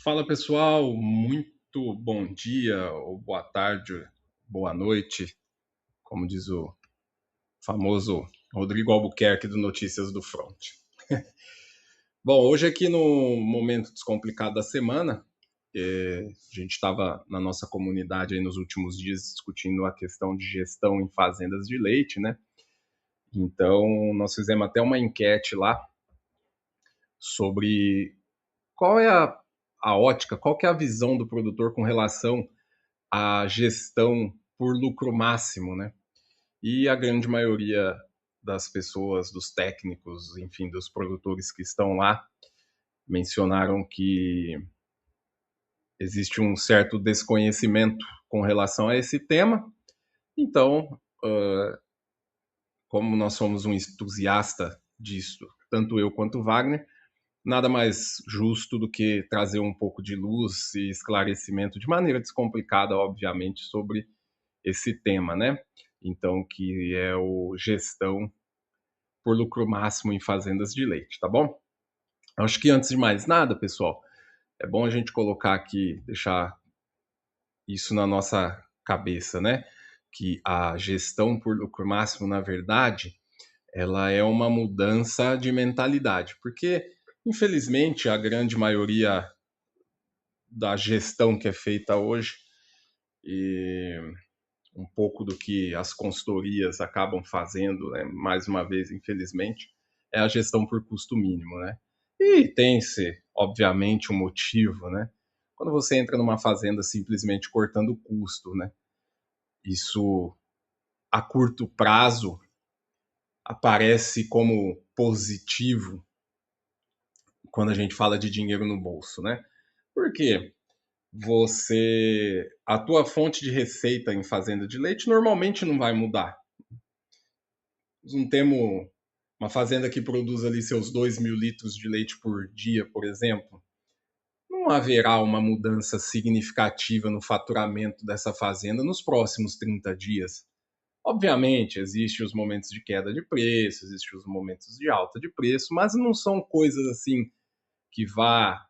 Fala pessoal, muito bom dia, ou boa tarde, boa noite, como diz o famoso Rodrigo Albuquerque do Notícias do Front. Bom, hoje aqui no momento descomplicado da semana, a gente estava na nossa comunidade aí nos últimos dias discutindo a questão de gestão em fazendas de leite, né? Então, nós fizemos até uma enquete lá sobre qual é a ótica, qual que é a visão do produtor com relação à gestão por lucro máximo, né? E a grande maioria das pessoas, dos técnicos, enfim, dos produtores que estão lá, mencionaram que existe um certo desconhecimento com relação a esse tema. Então, como nós somos um entusiasta disso, tanto eu quanto o Wagner, nada mais justo do que trazer um pouco de luz e esclarecimento de maneira descomplicada, obviamente, sobre esse tema, né? Então, que é o gestão por lucro máximo em fazendas de leite, tá bom? Acho que antes de mais nada, pessoal, é bom a gente colocar aqui, deixar isso na nossa cabeça, né? Que a gestão por lucro máximo, na verdade, ela é uma mudança de mentalidade, porque infelizmente a grande maioria da gestão que é feita hoje e um pouco do que as consultorias acabam fazendo, né, mais uma vez, infelizmente, é a gestão por custo mínimo, né? E tem-se, obviamente, um motivo, né? Quando você entra numa fazenda simplesmente cortando custo, né? Isso, a curto prazo, aparece como positivo quando a gente fala de dinheiro no bolso, né? Por quê? A tua fonte de receita em fazenda de leite normalmente não vai mudar. Não temos uma fazenda que produz ali seus 2.000 litros de leite por dia, por exemplo, não haverá uma mudança significativa no faturamento dessa fazenda nos próximos 30 dias. Obviamente, existem os momentos de queda de preço, existem os momentos de alta de preço, mas não são coisas assim que vá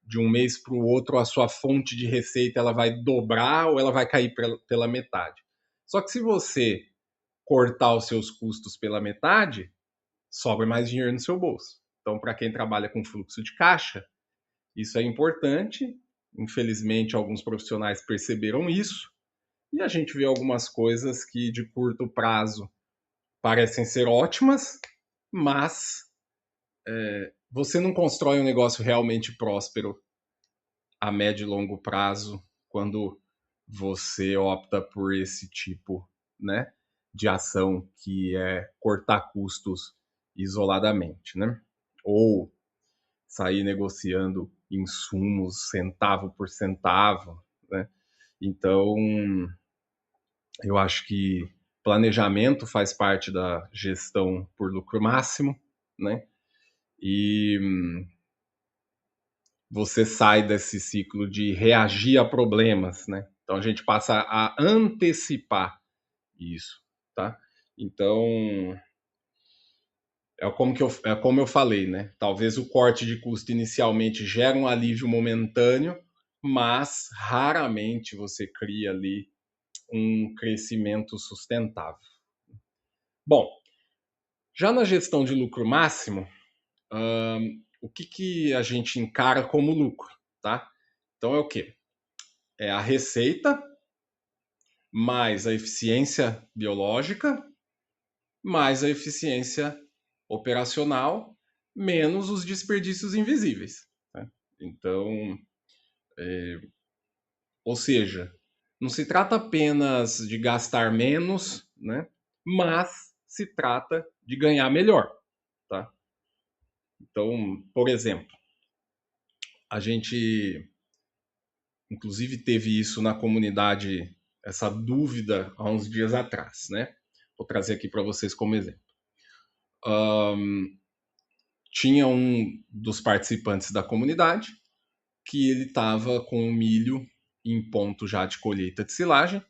de um mês para o outro a sua fonte de receita ela vai dobrar ou ela vai cair pela metade. Só que se você cortar os seus custos pela metade, sobra mais dinheiro no seu bolso. Então, para quem trabalha com fluxo de caixa, isso é importante. Infelizmente, alguns profissionais perceberam isso. E a gente vê algumas coisas que de curto prazo parecem ser ótimas, mas você não constrói um negócio realmente próspero a médio e longo prazo quando você opta por esse tipo, né, de ação que é cortar custos isoladamente, né? Ou sair negociando insumos centavo por centavo, né? Então, eu acho que planejamento faz parte da gestão por lucro máximo, né? E você sai desse ciclo de reagir a problemas, né? Então a gente passa a antecipar isso, tá? Então é como eu falei, né? Talvez o corte de custo inicialmente gere um alívio momentâneo, mas raramente você cria ali um crescimento sustentável. Bom, já na gestão de lucro máximo, o que a gente encara como lucro, tá? Então é o quê? É a receita mais a eficiência biológica mais a eficiência operacional menos os desperdícios invisíveis, né? Então, ou seja, não se trata apenas de gastar menos, né? Mas se trata de ganhar melhor, tá? Então, por exemplo, a gente inclusive teve isso na comunidade, essa dúvida há uns dias atrás, né? Vou trazer aqui para vocês como exemplo. Tinha um dos participantes da comunidade que ele estava com o milho em ponto já de colheita de silagem,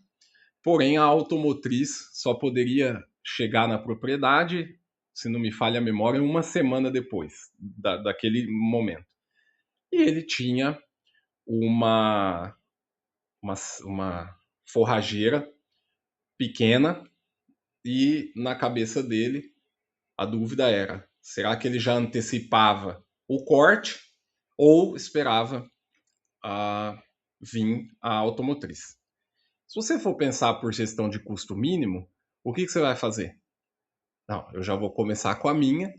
porém a automotriz só poderia chegar na propriedade, se não me falha a memória, uma semana depois daquele momento. E ele tinha uma, uma forrageira pequena e na cabeça dele a dúvida era: será que ele já antecipava o corte ou esperava vir a automotriz? Se você for pensar por gestão de custo mínimo, o que você vai fazer? Não, eu já vou começar com a minha,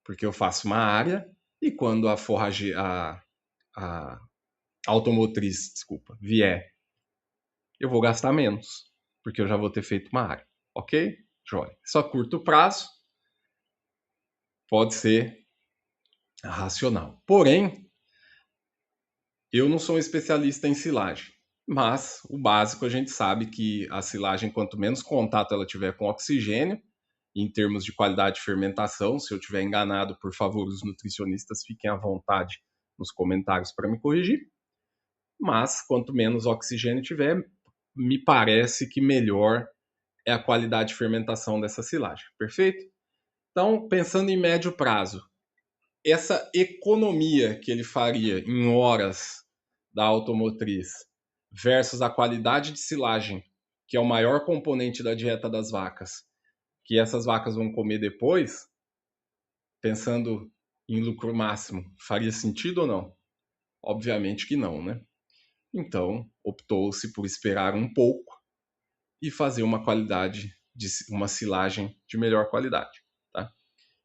porque eu faço uma área e quando a automotriz, desculpa, vier, eu vou gastar menos, porque eu já vou ter feito uma área. Ok? Joia. Só curto prazo pode ser racional. Porém, eu não sou um especialista em silagem, mas o básico a gente sabe que a silagem, quanto menos contato ela tiver com oxigênio, em termos de qualidade de fermentação, se eu estiver enganado, por favor, os nutricionistas fiquem à vontade nos comentários para me corrigir, mas quanto menos oxigênio tiver, me parece que melhor é a qualidade de fermentação dessa silagem, perfeito? Então, pensando em médio prazo, essa economia que ele faria em horas da automotriz versus a qualidade de silagem, que é o maior componente da dieta das vacas, que essas vacas vão comer depois, pensando em lucro máximo, faria sentido ou não? Obviamente que não, né? Então, optou-se por esperar um pouco e fazer uma qualidade de uma silagem de melhor qualidade, tá?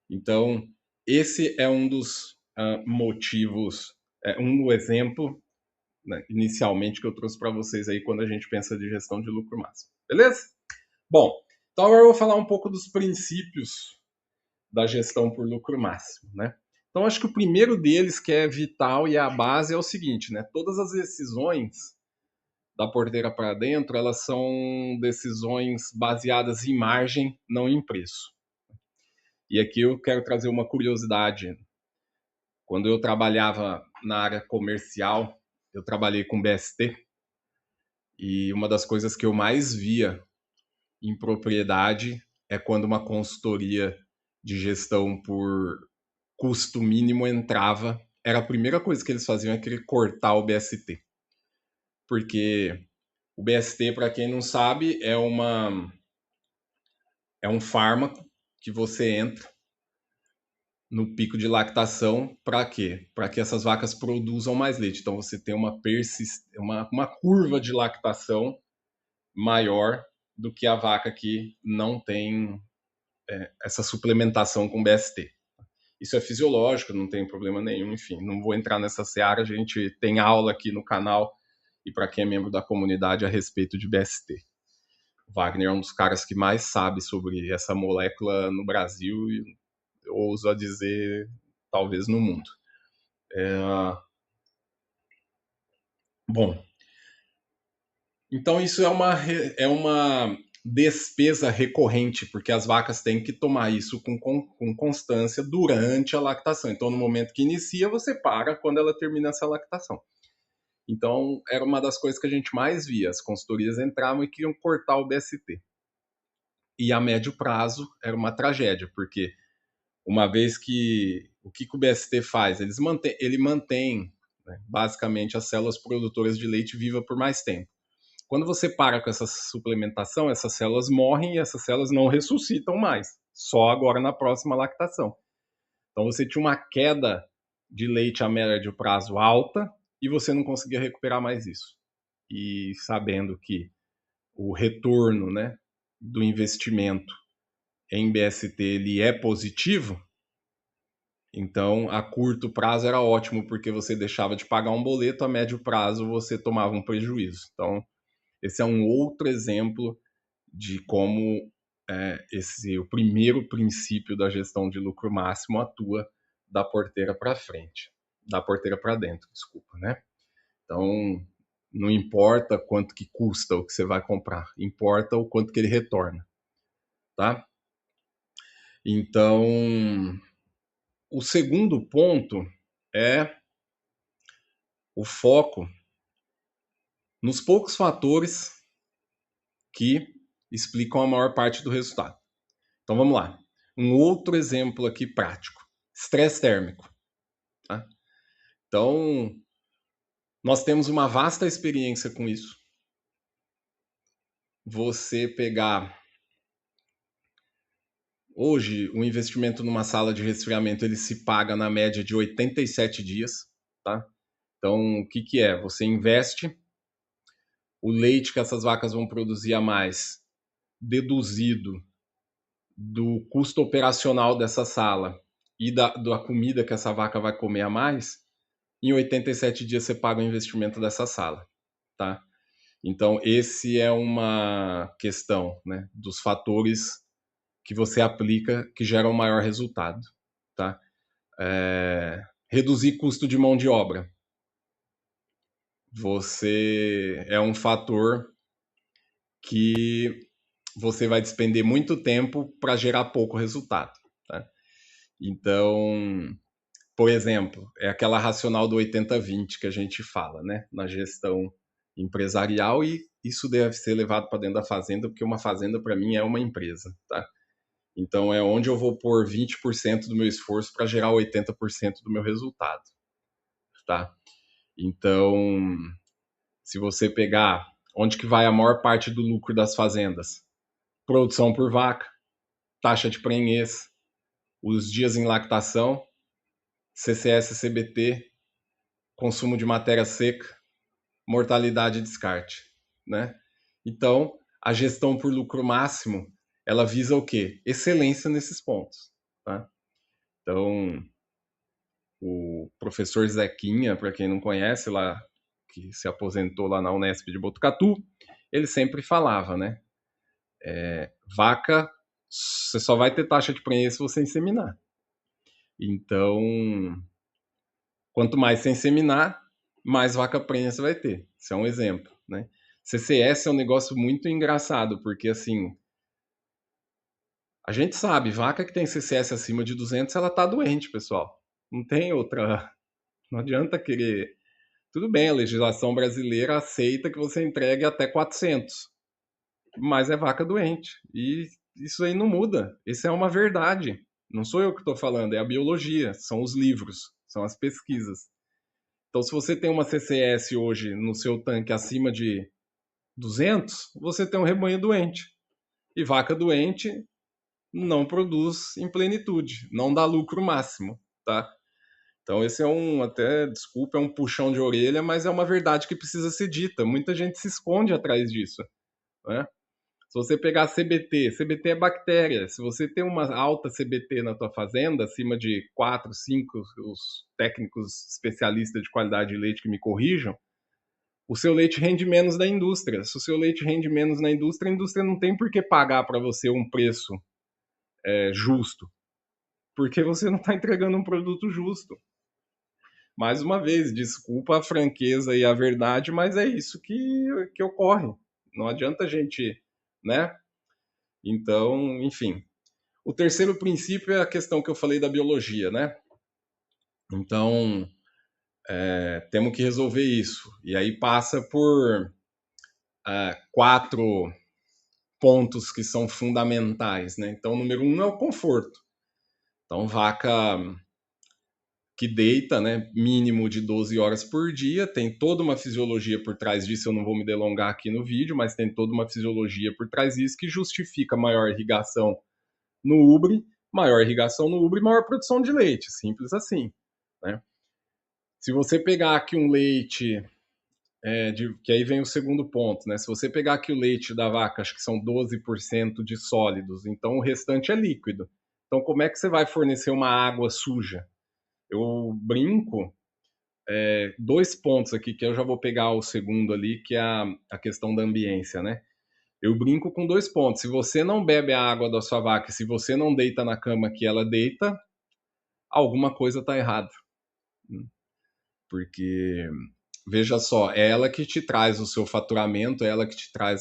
Então, esse é um dos motivos, um exemplo, né, inicialmente que eu trouxe para vocês aí quando a gente pensa de gestão de lucro máximo. Beleza? Bom, então agora eu vou falar um pouco dos princípios da gestão por lucro máximo, né? Então acho que o primeiro deles, que é vital e a base, é o seguinte, né? Todas as decisões da porteira para dentro, elas são decisões baseadas em margem, não em preço. E aqui eu quero trazer uma curiosidade. Quando eu trabalhava na área comercial, eu trabalhei com BST, e uma das coisas que eu mais via em propriedade é quando uma consultoria de gestão por custo mínimo entrava, era a primeira coisa que eles faziam é querer cortar o BST. Porque o BST, para quem não sabe, é um fármaco que você entra no pico de lactação para quê? Para que essas vacas produzam mais leite. Então você tem uma curva de lactação maior do que a vaca que não tem essa suplementação com BST. Isso é fisiológico, não tem problema nenhum, enfim, não vou entrar nessa seara, a gente tem aula aqui no canal e para quem é membro da comunidade a respeito de BST. O Wagner é um dos caras que mais sabe sobre essa molécula no Brasil e eu ouso a dizer, talvez no mundo. Bom, então isso é uma despesa recorrente, porque as vacas têm que tomar isso com constância durante a lactação. Então, no momento que inicia, você para quando ela termina essa lactação. Então, era uma das coisas que a gente mais via. As consultorias entravam e queriam cortar o BST. E a médio prazo era uma tragédia, porque uma vez que o que o BST faz? Ele mantém né, basicamente as células produtoras de leite viva por mais tempo. Quando você para com essa suplementação, essas células morrem e essas células não ressuscitam mais, só agora na próxima lactação. Então você tinha uma queda de leite a médio prazo alta e você não conseguia recuperar mais isso. E sabendo que o retorno né, do investimento em BST ele é positivo, então a curto prazo era ótimo porque você deixava de pagar um boleto, a médio prazo você tomava um prejuízo. Então esse é um outro exemplo de como o primeiro princípio da gestão de lucro máximo atua da porteira para frente, da porteira para dentro, desculpa, né? Então, não importa quanto que custa o que você vai comprar, importa o quanto que ele retorna, tá? Então, o segundo ponto é o foco nos poucos fatores que explicam a maior parte do resultado. Então vamos lá. Um outro exemplo aqui prático: estresse térmico. Tá? Então, Nós temos uma vasta experiência com isso. Você pegar hoje o investimento numa sala de resfriamento, ele se paga na média de 87 dias, tá? Então, o que que é? Você investe o leite que essas vacas vão produzir a mais, deduzido do custo operacional dessa sala e da comida que essa vaca vai comer a mais, em 87 dias você paga o investimento dessa sala, tá? Então, esse é uma questão, né, dos fatores que você aplica que geram maior resultado, tá? Reduzir custo de mão de obra. Você é um fator que você vai despender muito tempo para gerar pouco resultado, tá? Então, por exemplo, é aquela racional do 80-20 que a gente fala, né, na gestão empresarial, e isso deve ser levado para dentro da fazenda, porque uma fazenda para mim é uma empresa, tá? Então é onde eu vou pôr 20% do meu esforço para gerar 80% do meu resultado, tá? Então, se você pegar onde que vai a maior parte do lucro das fazendas, produção por vaca, taxa de prenhez, os dias em lactação, CCS, CBT, consumo de matéria seca, mortalidade e descarte, né? Então, a gestão por lucro máximo, ela visa o quê? Excelência nesses pontos, tá? Então, o professor Zequinha, para quem não conhece, lá que se aposentou lá na Unesp de Botucatu, ele sempre falava, né? Vaca, você só vai ter taxa de prenhez se você inseminar. Então, quanto mais você inseminar, mais vaca prenha você vai ter. Isso é um exemplo, né? CCS é um negócio muito engraçado, porque assim, a gente sabe, vaca que tem CCS acima de 200, ela tá doente, pessoal. Não tem outra, não adianta querer. Tudo bem, a legislação brasileira aceita que você entregue até 400, mas é vaca doente. E isso aí não muda. Isso é uma verdade. Não sou eu que estou falando, é a biologia, são os livros, são as pesquisas. Então, se você tem uma CCS hoje no seu tanque acima de 200, você tem um rebanho doente. E vaca doente não produz em plenitude, não dá lucro máximo, tá? Então, esse é até, desculpa, é um puxão de orelha, mas é uma verdade que precisa ser dita. Muita gente se esconde atrás disso, né? Se você pegar CBT, CBT é bactéria. Se você tem uma alta CBT na tua fazenda, acima de 4, 5, os técnicos especialistas de qualidade de leite que me corrijam, o seu leite rende menos da indústria. Se o seu leite rende menos na indústria, a indústria não tem por que pagar para você um preço justo, porque você não está entregando um produto justo. Mais uma vez, desculpa a franqueza e a verdade, mas é isso que ocorre. Não adianta a gente, né? Então, enfim. O terceiro princípio é a questão que eu falei da biologia, né? Então, temos que resolver isso. E aí passa por 4 pontos que são fundamentais, né? Então, o número 1 é o conforto. Então, vaca que deita, né, mínimo de 12 horas por dia, tem toda uma fisiologia por trás disso, eu não vou me delongar aqui no vídeo, mas tem toda uma fisiologia por trás disso que justifica maior irrigação no ubre, maior produção de leite, simples assim, né? Se você pegar aqui um leite, que aí vem o segundo ponto, né? Se você pegar aqui o leite da vaca, acho que são 12% de sólidos, então o restante é líquido. Então como é que você vai fornecer uma água suja? Eu brinco, 2 pontos aqui, que eu já vou pegar o segundo ali, que é a questão da ambiência, né? Eu brinco com 2 pontos. Se você não bebe a água da sua vaca, se você não deita na cama que ela deita, alguma coisa está errada. Porque, veja só, é ela que te traz o seu faturamento, é ela que te traz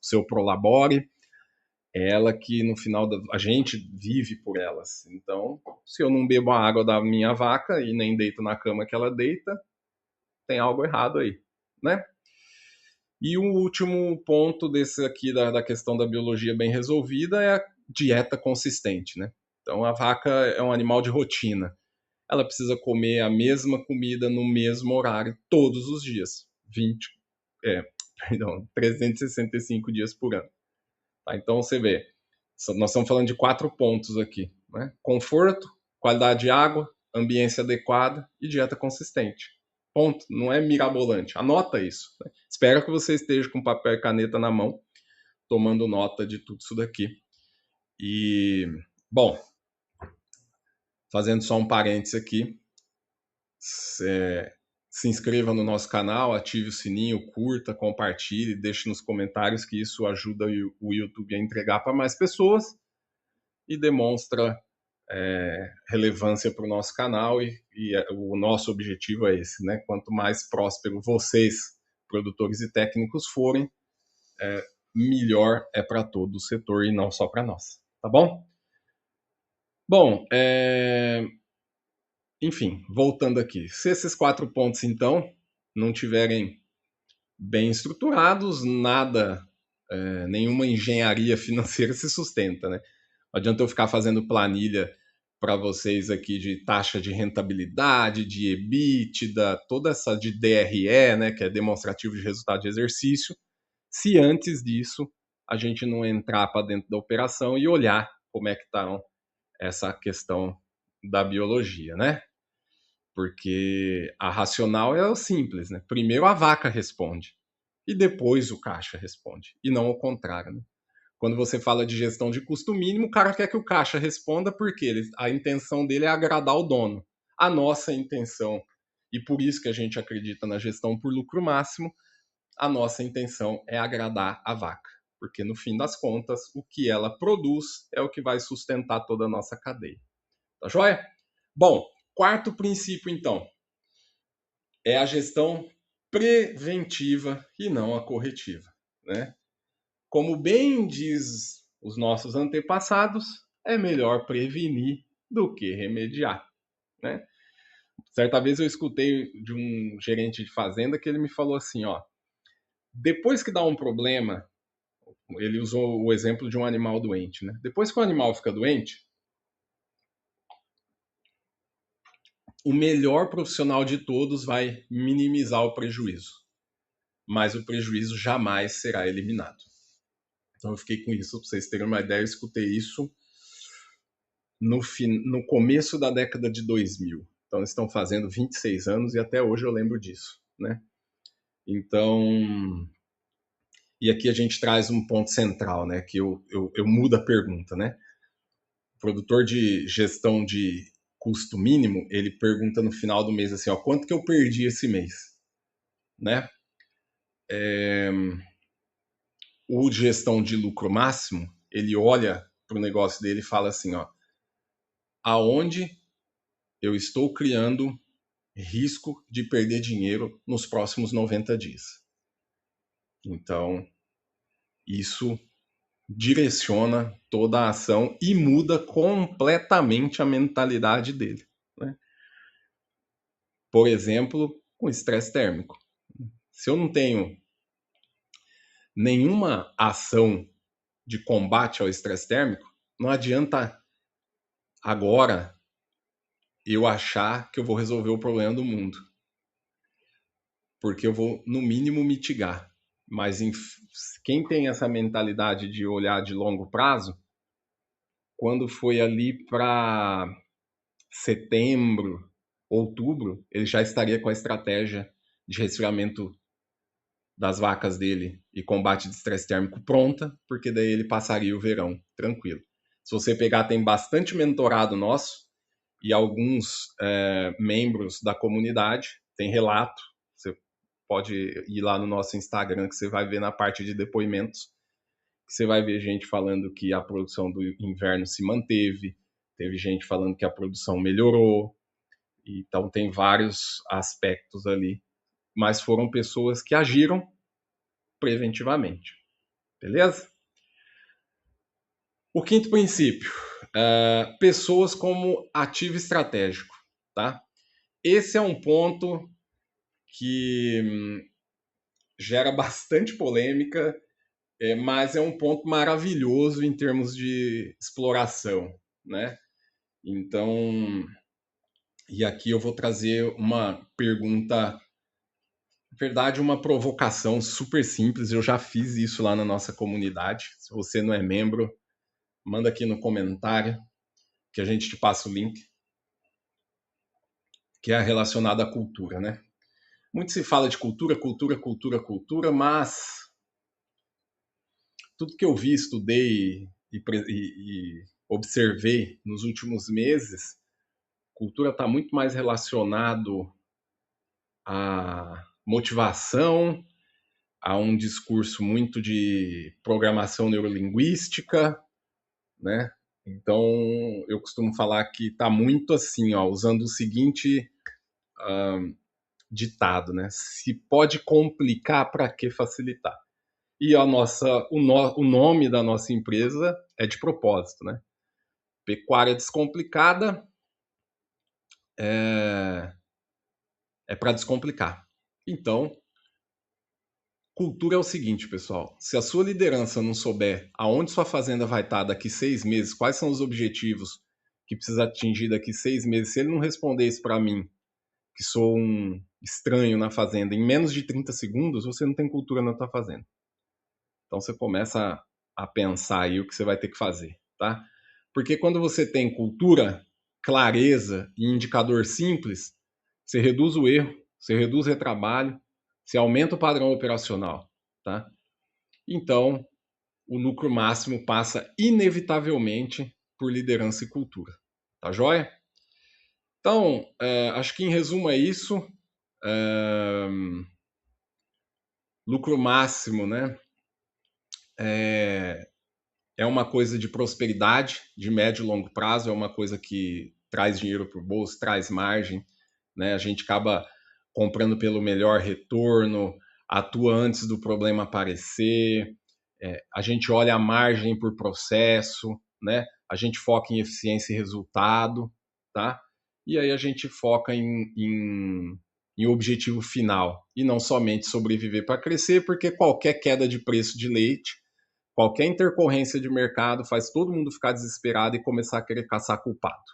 seu prolabore, é ela que no final a gente vive por elas. Então, se eu não bebo a água da minha vaca e nem deito na cama que ela deita, tem algo errado aí, né? E o último ponto desse aqui da questão da biologia bem resolvida é a dieta consistente, né? Então a vaca é um animal de rotina. ela precisa comer a mesma comida no mesmo horário todos os dias, 365 dias por ano. Tá? Então você vê, nós estamos falando de 4 pontos aqui, né? Conforto, qualidade de água, ambiência adequada e dieta consistente. Ponto. Não é mirabolante. Anota isso. Né? Espero que você esteja com papel e caneta na mão, tomando nota de tudo isso daqui. E, bom, fazendo só um parênteses aqui, se inscreva no nosso canal, ative o sininho, curta, compartilhe, deixe nos comentários que isso ajuda o YouTube a entregar para mais pessoas e demonstra relevância para o nosso canal e o nosso objetivo é esse, né? Quanto mais próspero vocês, produtores e técnicos, forem, melhor é para todo o setor e não só para nós, tá bom? Bom, enfim, voltando aqui. Se esses 4 pontos, então, não tiverem bem estruturados, nada, nenhuma engenharia financeira se sustenta, né? Não adianta eu ficar fazendo planilha para vocês aqui de taxa de rentabilidade, de EBITDA, toda essa de DRE, né, que é demonstrativo de resultado de exercício, se antes disso a gente não entrar para dentro da operação e olhar como é que está essa questão da biologia, né? Porque a racional é o simples, né? Primeiro a vaca responde e depois o caixa responde, e não o contrário, né? Quando você fala de gestão de custo mínimo, o cara quer que o caixa responda porque a intenção dele é agradar o dono. A nossa intenção, e por isso que a gente acredita na gestão por lucro máximo, a nossa intenção é agradar a vaca. Porque no fim das contas, o que ela produz é o que vai sustentar toda a nossa cadeia. Tá joia? Bom, quarto princípio então, é a gestão preventiva e não a corretiva, né? Como bem diz os nossos antepassados, é melhor prevenir do que remediar, né? Certa vez eu escutei de um gerente de fazenda que ele me falou assim, ó, depois que dá um problema, ele usou o exemplo de um animal doente, né? Depois que o animal fica doente, o melhor profissional de todos vai minimizar o prejuízo, mas o prejuízo jamais será eliminado. Então eu fiquei com isso, para vocês terem uma ideia, eu escutei isso no começo da década de 2000. Então eles estão fazendo 26 anos e até hoje eu lembro disso, né? Então, e aqui a gente traz um ponto central, né? Que eu mudo a pergunta, né? O produtor de gestão de custo mínimo, ele pergunta no final do mês assim, ó, quanto que eu perdi esse mês, né? O gestão de lucro máximo, ele olha para o negócio dele e fala assim, ó, aonde eu estou criando risco de perder dinheiro nos próximos 90 dias. Então, isso direciona toda a ação e muda completamente a mentalidade dele, né? Por exemplo, com estresse térmico. Se eu não tenho nenhuma ação de combate ao estresse térmico, não adianta agora eu achar que eu vou resolver o problema do mundo. Porque eu vou, no mínimo, mitigar. Mas quem tem essa mentalidade de olhar de longo prazo, quando foi ali para setembro, outubro, ele já estaria com a estratégia de resfriamento das vacas dele e combate de estresse térmico pronta, porque daí ele passaria o verão tranquilo. Se você pegar, tem bastante mentorado nosso e alguns membros da comunidade, tem relato, você pode ir lá no nosso Instagram que você vai ver na parte de depoimentos, você vai ver gente falando que a produção do inverno se manteve, teve gente falando que a produção melhorou, então tem vários aspectos ali, mas foram pessoas que agiram preventivamente, beleza? O quinto princípio, pessoas como ativo estratégico, tá? Esse é um ponto que gera bastante polêmica, mas é um ponto maravilhoso em termos de exploração, né? Então, E aqui eu vou trazer uma pergunta, na verdade, uma provocação super simples. Eu já fiz isso lá na nossa comunidade. Se você não é membro, manda aqui no comentário que a gente te passa o link, que é relacionado à cultura, né? Muito se fala de cultura, cultura, cultura, cultura, mas tudo que eu vi, estudei e observei nos últimos meses, cultura está muito mais relacionado à motivação, a um discurso muito de programação neurolinguística, né? Então, eu costumo falar que está muito assim, ó, usando o seguinte ditado, né? Se pode complicar, para que facilitar? E o nome da nossa empresa é de propósito, né? Pecuária descomplicada é para descomplicar. Então, cultura é o seguinte, pessoal. Se a sua liderança não souber aonde sua fazenda vai estar daqui 6 meses, quais são os objetivos que precisa atingir daqui 6 meses, se ele não responder isso para mim, que sou um estranho na fazenda, em menos de 30 segundos, você não tem cultura na tua fazenda. Então você começa a pensar aí o que você vai ter que fazer, tá? Porque quando você tem cultura, clareza e indicador simples, você reduz o erro, você reduz o retrabalho, você aumenta o padrão operacional, tá? Então, o lucro máximo passa inevitavelmente por liderança e cultura, tá joia? Então, acho que em resumo é isso. É, lucro máximo, né? É uma coisa de prosperidade, de médio e longo prazo, é uma coisa que traz dinheiro para o bolso, traz margem, né? A gente acaba comprando pelo melhor retorno, atua antes do problema aparecer, a gente olha a margem por processo, né? A gente foca em eficiência e resultado, tá? E aí a gente foca em objetivo final e não somente sobreviver para crescer, porque qualquer queda de preço de leite, qualquer intercorrência de mercado faz todo mundo ficar desesperado e começar a querer caçar culpado,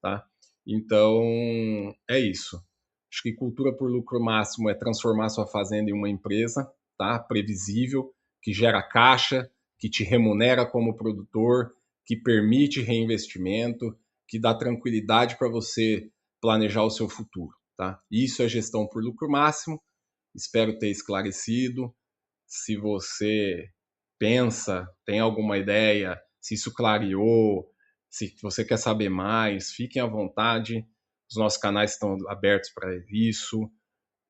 tá? Então, é isso. Acho que cultura por lucro máximo é transformar sua fazenda em uma empresa, tá? Previsível, que gera caixa, que te remunera como produtor, que permite reinvestimento, que dá tranquilidade para você planejar o seu futuro, tá? Isso é gestão por lucro máximo. Espero ter esclarecido. Se você pensa, tem alguma ideia, se isso clareou, se você quer saber mais, fiquem à vontade. Os nossos canais estão abertos para isso.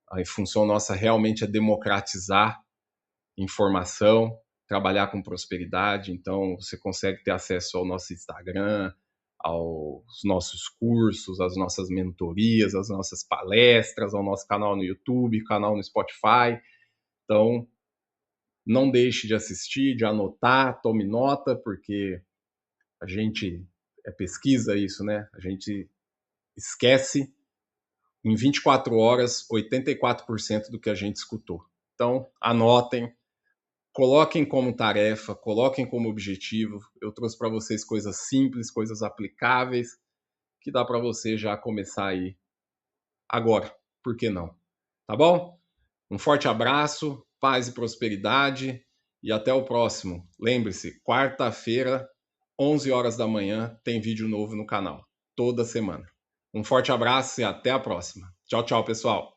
A função nossa realmente é democratizar informação, trabalhar com prosperidade. Então, você consegue ter acesso ao nosso Instagram, aos nossos cursos, às nossas mentorias, às nossas palestras, ao nosso canal no YouTube, canal no Spotify. Então, não deixe de assistir, de anotar, tome nota, porque a gente pesquisa isso, né? A gente esquece em 24 horas 84% do que a gente escutou. Então, anotem, coloquem como tarefa, coloquem como objetivo. Eu trouxe para vocês coisas simples, coisas aplicáveis, que dá para você já começar aí agora. Por que não? Tá bom? Um forte abraço, paz e prosperidade e até o próximo. Lembre-se, quarta-feira, 11 horas da manhã, tem vídeo novo no canal, toda semana. Um forte abraço e até a próxima. Tchau, tchau, pessoal.